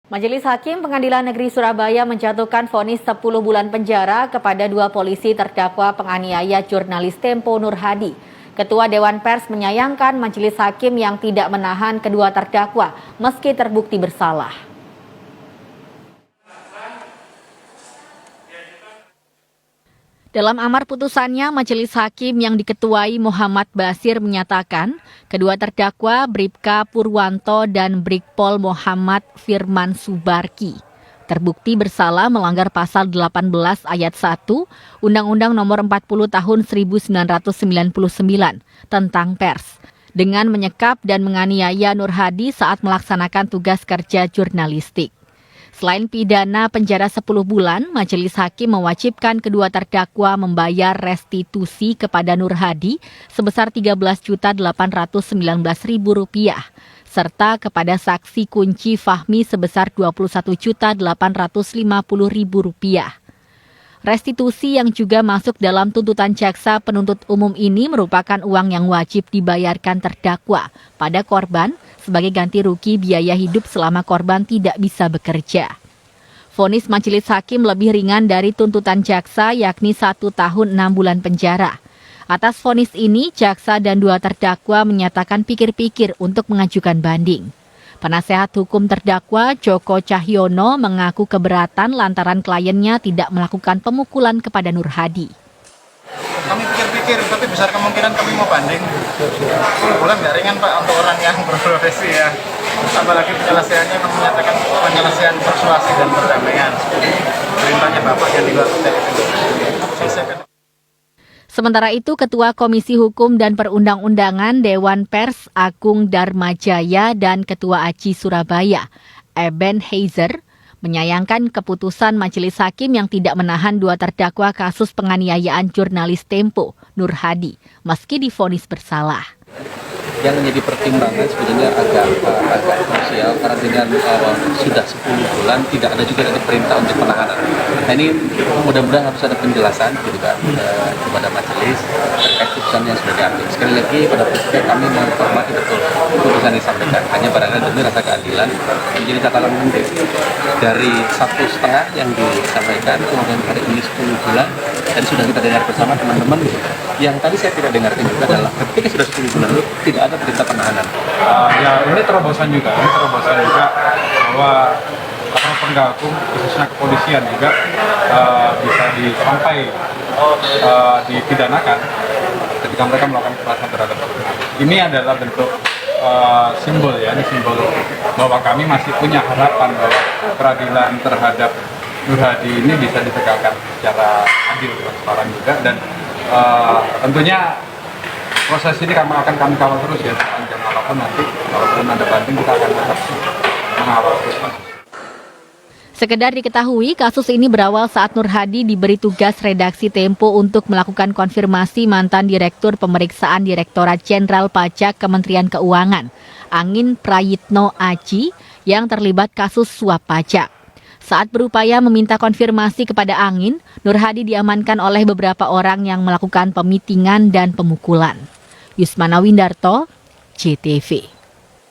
Majelis Hakim Pengadilan Negeri Surabaya menjatuhkan vonis 10 bulan penjara kepada 2 polisi terdakwa penganiaya jurnalis Tempo Nur Hadi. Ketua Dewan Pers menyayangkan Majelis Hakim yang tidak menahan kedua terdakwa meski terbukti bersalah. Dalam amar putusannya, Majelis Hakim yang diketuai Muhammad Basir menyatakan kedua terdakwa Bribka Purwanto dan Brigpol Muhammad Firman Subarki terbukti bersalah melanggar pasal 18 ayat 1 Undang-Undang Nomor 40 Tahun 1999 tentang pers dengan menyekap dan menganiaya Nur Hadi saat melaksanakan tugas kerja jurnalistik. Selain pidana penjara 10 bulan, Majelis Hakim mewajibkan kedua terdakwa membayar restitusi kepada Nur Hadi sebesar Rp13.819.000 serta kepada saksi kunci Fahmi sebesar Rp21.850.000. Restitusi yang juga masuk dalam tuntutan jaksa penuntut umum ini merupakan uang yang wajib dibayarkan terdakwa pada korban sebagai ganti rugi biaya hidup selama korban tidak bisa bekerja. Vonis Majelis Hakim lebih ringan dari tuntutan jaksa yakni 1 tahun 6 bulan penjara. Atas vonis ini, jaksa dan 2 terdakwa menyatakan pikir-pikir untuk mengajukan banding. Penasehat hukum terdakwa Joko Cahyono mengaku keberatan lantaran kliennya tidak melakukan pemukulan kepada Nur Hadi. Kami pikir-pikir, tapi besar kemungkinan kami mau banding. 10 bulan nggak ringan Pak untuk orang yang berprofesi ya. Apalagi penyelesaiannya menyatakan penyelesaian persuasi dan perdamaian. Perintahnya Bapak yang diluar selesaikan. Sementara itu, Ketua Komisi Hukum dan Perundang-undangan Dewan Pers Agung Darmajaya dan Ketua ACI Surabaya, Eben Heizer, menyayangkan keputusan Majelis Hakim yang tidak menahan 2 terdakwa kasus penganiayaan jurnalis Tempo, Nur Hadi, meski divonis bersalah. Yang menjadi pertimbangan sebenarnya agak krusial karena dengan sudah 10 bulan tidak ada juga dari perintah untuk penahanan. Nah ini mudah-mudahan harus ada penjelasan gitu kan kepada majelis terkait putusan yang sudah diambil. Sekali lagi pada prinsipnya kami menghormati betul putusan yang disampaikan. Hanya barangkali demi rasa keadilan menjadi catatan penting dari 1,5 yang disampaikan kemudian hari ini 10 bulan dan sudah kita dengar bersama teman-teman. Yang tadi saya tidak dengarkan juga adalah ketika sudah 10 bulan itu tidak ada perintah penahanan. Ya ini terobosan juga bahwa para penegak hukum khususnya kepolisian juga bisa sampai dipidanakan ketika mereka melakukan kekerasan terhadap jurnalis. Ini adalah bentuk simbol ya, ini simbol bahwa kami masih punya harapan bahwa peradilan terhadap Nur Hadi ini bisa ditegakkan secara adil, transparan juga dan tentunya proses ini akan kami kawal terus ya sepanjang apapun nanti kalaupun ada banding kita akan tetap mengawal terus. Sekedar diketahui, kasus ini berawal saat Nur Hadi diberi tugas redaksi Tempo untuk melakukan konfirmasi mantan Direktur Pemeriksaan Direktorat Jenderal Pajak Kementerian Keuangan, Angin Prayitno Aji, yang terlibat kasus suap pajak. Saat berupaya meminta konfirmasi kepada Angin, Nur Hadi diamankan oleh beberapa orang yang melakukan pemitingan dan pemukulan. Yusmana Windarto, JTV.